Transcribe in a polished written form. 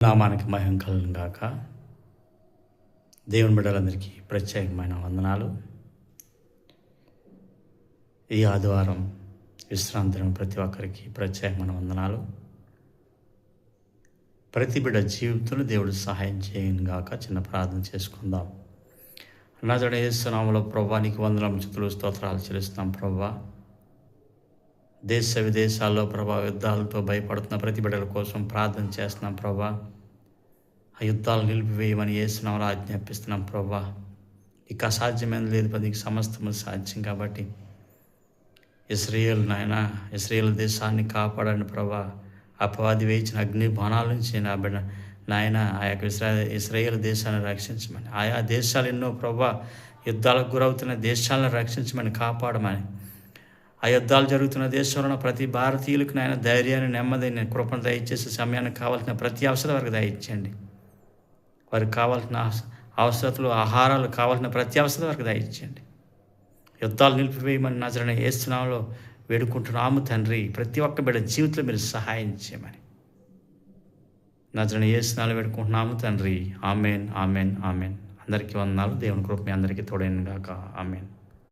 నామానికి మహిమ కలుగును గాక. దేవుని బిడ్డలందరికీ ప్రత్యేకమైన వందనాలు. ఈ ఆదివారం విశ్రాంతి ప్రతి ఒక్కరికి ప్రత్యేకమైన వందనాలు. ప్రతి బిడ్డ జీవితంలో దేవుడు సహాయం చేయను గాక. చిన్న ప్రార్థన చేసుకుందాం. నజరేయుడు యేసు నామములో ప్రభువా, నీకు వందనాలు, స్తుతులు, స్తోత్రాలు చెల్లిస్తున్నాం ప్రభువా. దేశ విదేశాల్లో ప్రభా యుద్ధాలతో భయపడుతున్న ప్రతి బిడ్డల కోసం ప్రార్థన చేస్తున్నాం ప్రభా. ఆ యుద్ధాలు నిలిపివేయమని యేసు నామములో ఆజ్ఞాపిస్తున్నాం ప్రభా. ఇక అసాధ్యమైన లేదు, నీకు సమస్తము సాధ్యం. కాబట్టి ఇశ్రాయేలు దేశాన్ని కాపాడండి ప్రభా. అపవాది వేయించిన అగ్ని బాణాల నుంచి నా బిడ్డ నాయన ఆ యొక్క ఇశ్రాయేలు దేశాన్ని రక్షించమని, ఆయా దేశాలు ఎన్నో ప్రభా యుద్ధాలకు గురవుతున్న దేశాలను రక్షించమని, కాపాడమని, ఆ యుద్ధాలు జరుగుతున్న దేశంలో ప్రతి భారతీయులకు నాయన ధైర్యాన్ని, నెమ్మదిని, కృపను దయచేసి సమయానికి కావాల్సిన ప్రతి అవసరం వరకు దయచేయండి. వారికి కావాల్సిన అవసరతలు, ఆహారాలు కావాల్సిన ప్రతి అవసరం వరకు దయచేయండి. యుద్ధాలు నిలిపివేయమని నజరేయుడు యేసు నామములో వేడుకుంటున్నాము తండ్రి. ప్రతి ఒక్క బిడ్డ జీవితంలో మీరు సహాయం చేయమని నజరేయుడు యేసు నామములో వేడుకుంటున్నాము తండ్రి. Amen, amen, amen. అందరికీ వందనాలు. దేవుని కృప మీ అందరికీ తోడైన గాక. ఆమెన్.